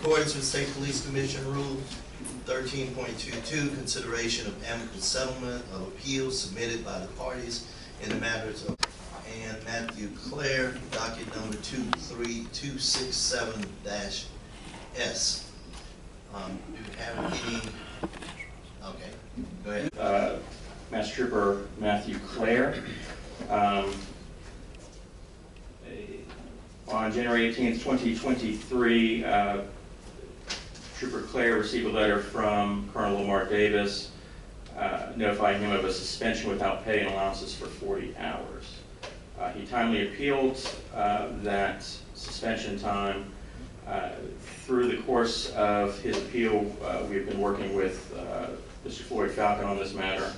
accordance with State Police Commission Rule 13.22, consideration of amicable settlement of appeals submitted by the parties in the matters of and Mathew Clair, docket number 23267-S. Do you have any? Okay, go ahead. Master Trooper Mathew Clair. On January 18th, 2023, Trooper Clair received a letter from Colonel Lamar Davis notifying him of a suspension without pay and allowances for 40 hours. He timely appealed that suspension time. Through the course of his appeal, we've been working with Mr. Floyd Falcon on this matter,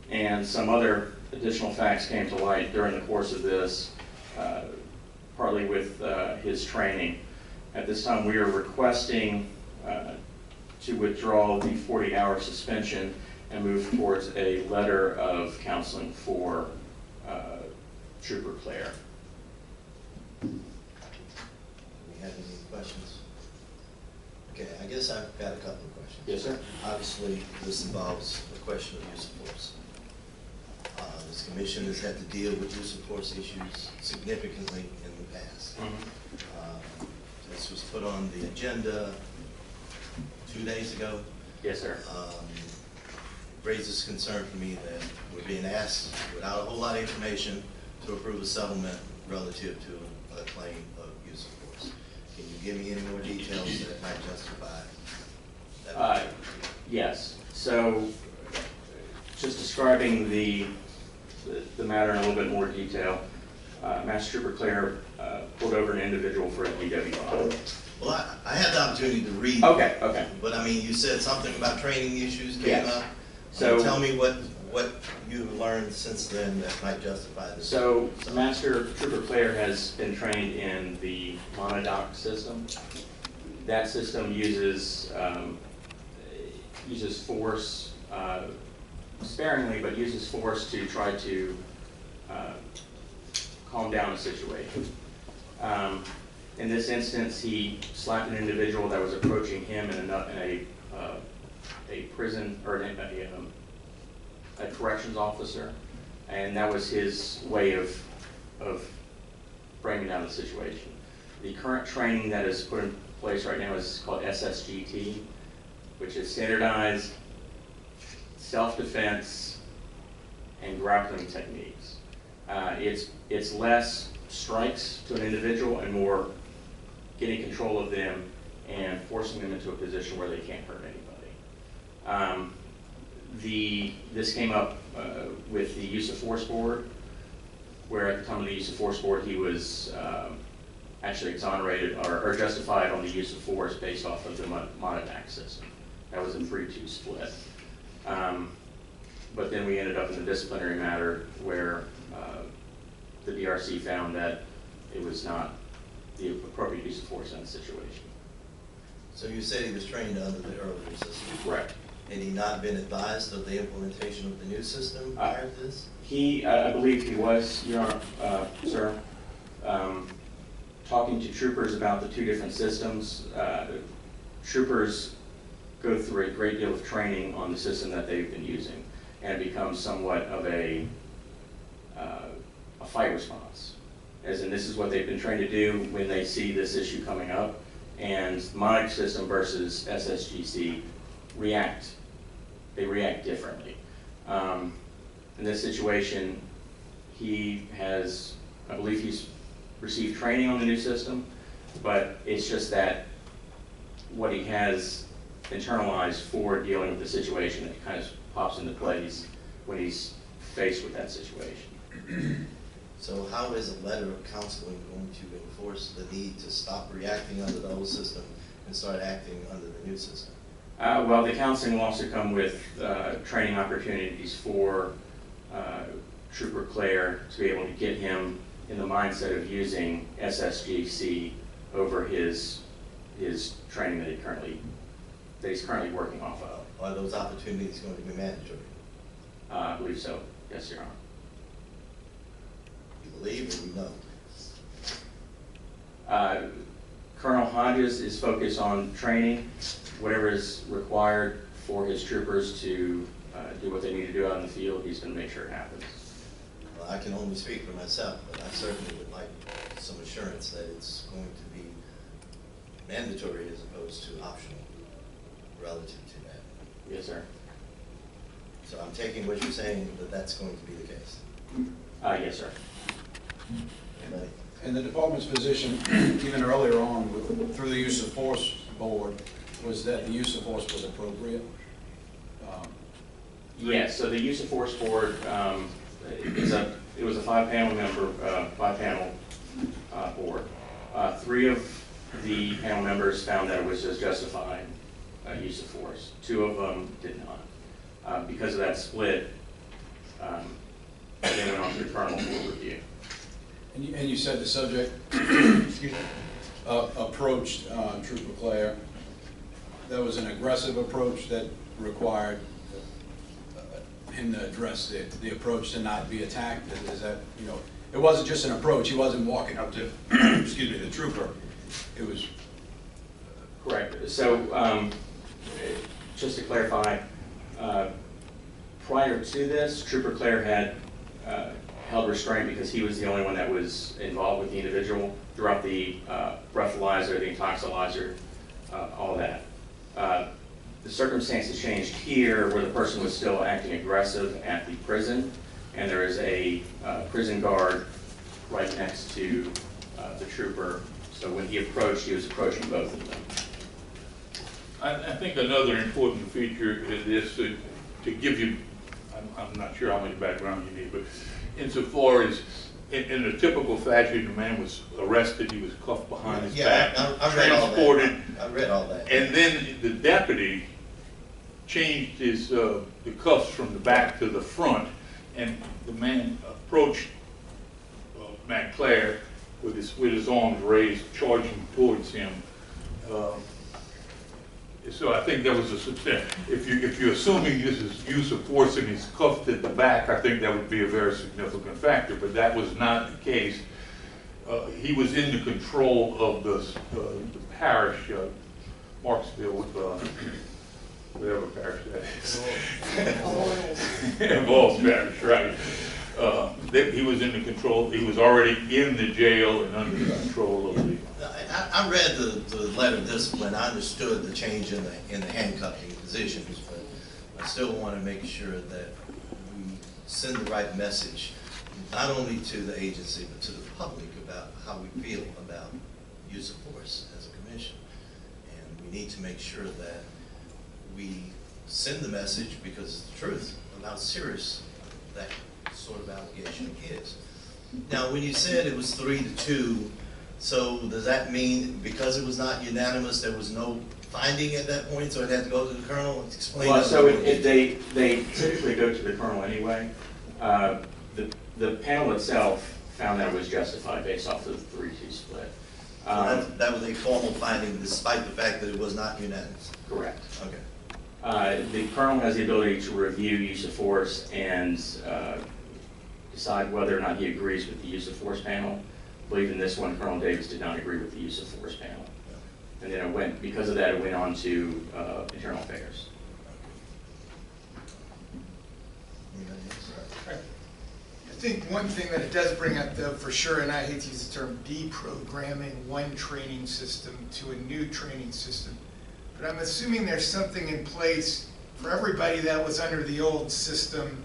and some other additional facts came to light during the course of this, partly with his training. At this time, we are requesting to withdraw the 40-hour suspension and move towards a letter of counseling for Trooper Clair. Do we have any questions? Okay, I guess I've got a couple of questions. Yes, sir. Obviously, this involves the question of use of force. This commission has had to deal with use of force issues significantly in the past. This was put on the agenda 2 days ago. Yes, sir. Raises concern for me that we're being asked, without a whole lot of information, to approve a settlement relative to a claim of use of force. Can you give me any more details that might justify that? Yes. So, just describing the matter in a little bit more detail, Master Trooper Clair pulled over an individual for a DWI. Well, I had the opportunity to read. Okay, okay. But I mean, you said something about training issues came up. So tell me what you've learned since then that might justify this. So Master Trooper Clair has been trained in the monodoc system. That system uses force sparingly, but uses force to try to calm down a situation. In this instance, he slapped an individual that was approaching him in a prison or a corrections officer, and that was his way of bringing down the situation. The current training that is put in place right now is called SSGT, which is standardized self-defense and grappling techniques. It's less strikes to an individual and more getting control of them and forcing them into a position where they can't hurt anybody. This came up with the use of force board, where at the time of the use of force board he was actually exonerated or justified on the use of force based off of the monodac system. That was a 3-2 split. But then we ended up in the disciplinary matter where the DRC found that it was not the appropriate use of force in the situation. So you said he was trained under the earlier system? Correct. Had he not been advised of the implementation of the new system prior to this? I believe he was, Your Honor, sir. Talking to troopers about the two different systems, troopers go through a great deal of training on the system that they've been using, and it becomes somewhat of a fight response. As in, this is what they've been trained to do when they see this issue coming up, and monodac system versus SSGC they react differently. In this situation, I believe he's received training on the new system, but it's just that what he has internalized for dealing with the situation that kind of pops into place when he's faced with that situation. So how is a letter of counseling going to enforce the need to stop reacting under the old system and start acting under the new system? Well, the counseling will also come with training opportunities for Trooper Clair to be able to get him in the mindset of using SSGC over his training that he's currently working off of. Are those opportunities going to be mandatory? I believe so. Yes, Your Honor. You believe or you know? Colonel Hodges is focused on training, whatever is required for his troopers to do what they need to do out in the field. He's going to make sure it happens. Well, I can only speak for myself, but I certainly would like some assurance that it's going to be mandatory as opposed to optional relative to that. Yes, sir. So I'm taking what you're saying that that's going to be the case. Yes, sir. Anybody? And the department's position, even earlier on, through the use of force board, was that the use of force was appropriate? Yes. So the use of force board it was a five-panel board. 3 of the panel members found that it was just justified use of force. 2 of them did not. Because of that split, they went on to the colonel for review. And you said the subject excuse me, approached Trooper Clair. That was an aggressive approach that required him to address the approach to not be attacked. Is that, it wasn't just an approach. He wasn't walking up to, excuse me, the trooper. It was correct. So just to clarify, prior to this, Trooper Clair had held restraint because he was the only one that was involved with the individual throughout the breathalyzer, the intoxilizer, all that. The circumstances changed here where the person was still acting aggressive at the prison, and there is a prison guard right next to the trooper. So when he approached, he was approaching both of them. I think another important feature is to give you, I'm not sure how much background you need, but insofar as in a typical fashion, the man was arrested, he was cuffed behind his back, transported. I read all that. And then the deputy changed his the cuffs from the back to the front, and the man approached Matt Clair with his arms raised, charging towards him. So I think that was a substantial. If you're assuming this is use of force and he's cuffed at the back, I think that would be a very significant factor. But that was not the case. He was in the control of the parish, Marksville, whatever parish that is. Balls Parish, right? He was in the control. He was already in the jail and under the control of the. I read the letter of discipline. I understood the change in the handcuffing positions, but I still want to make sure that we send the right message, not only to the agency, but to the public about how we feel about use of force as a commission. And we need to make sure that we send the message, because it's the truth, of how serious that sort of allegation is. Now, when you said it was 3-2, so does that mean because it was not unanimous, there was no finding at that point, so it had to go to the colonel? Explain. Well, so they typically go to the colonel anyway. The panel itself found that it was justified based off of the 3-2 split. So that was a formal finding despite the fact that it was not unanimous? Correct. Okay. The colonel has the ability to review use of force and decide whether or not he agrees with the use of force panel. I believe in this one, Colonel Davis did not agree with the use of force panel. And then it went, because of that, it went on to internal affairs. I think one thing that it does bring up, though, for sure, and I hate to use the term deprogramming one training system to a new training system, but I'm assuming there's something in place for everybody that was under the old system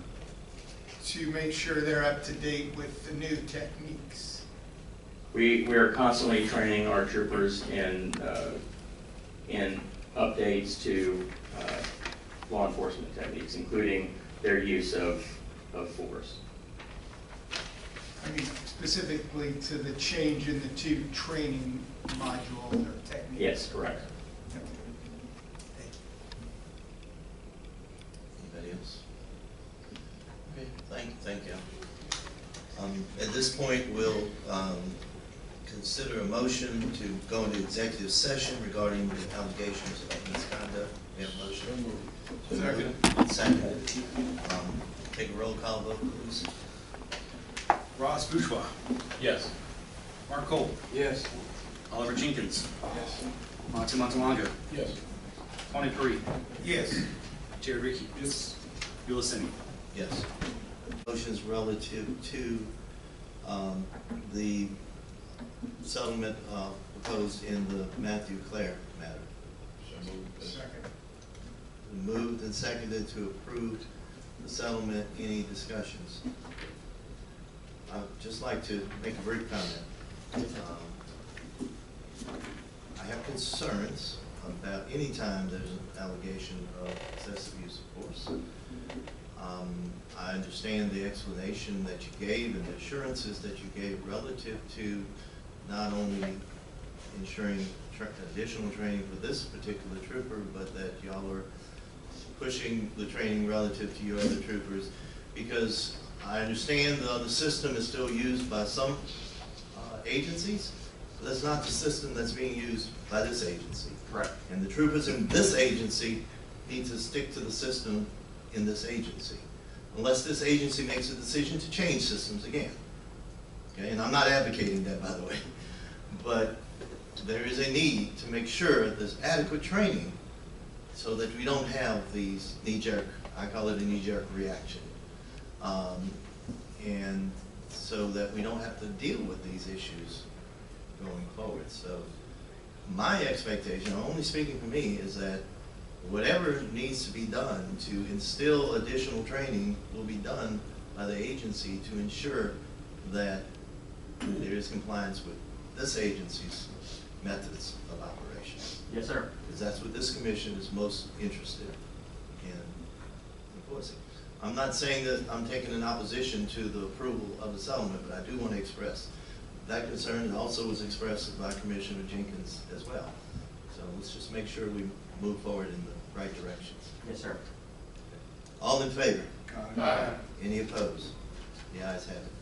to make sure they're up to date with the new techniques. We are constantly training our troopers in updates to law enforcement techniques, including their use of force. I mean, specifically to the change in the 2 training modules or techniques. Yes, correct. Anybody else? Okay, thank you. At this point, we'll consider a motion to go into executive session regarding the allegations of misconduct. We have a motion. Second. Take a roll call vote, please. Ross Bourgeois. Yes. Mark Cole. Yes. Oliver Jenkins. Yes. Monty Montalongo. Yes. Tony Paree. Yes. Jared Ricky. Yes. Ulisini. Yes. Motions relative to the settlement proposed in the Mathew Clair matter. Second. Moved and seconded to approve the settlement. Any discussions? I'd just like to make a brief comment. I have concerns about any time there's an allegation of excessive use of force. I understand the explanation that you gave and the assurances that you gave relative to not only ensuring additional training for this particular trooper, but that y'all are pushing the training relative to your other troopers, because I understand the system is still used by some agencies, but that's not the system that's being used by this agency. Correct. And the troopers in this agency need to stick to the system in this agency, unless this agency makes a decision to change systems again. Okay, and I'm not advocating that, by the way, but there is a need to make sure there's adequate training so that we don't have these knee-jerk, I call it a knee-jerk reaction, and so that we don't have to deal with these issues going forward. So my expectation, only speaking for me, is that whatever needs to be done to instill additional training will be done by the agency to ensure that there is compliance with this agency's methods of operation. Yes, sir. Because that's what this commission is most interested in enforcing. I'm not saying that I'm taking an opposition to the approval of the settlement, but I do want to express that concern, and also was expressed by Commissioner Jenkins as well. So let's just make sure we move forward in the right directions. Yes, sir. All in favor? Aye. Any opposed? The ayes have it.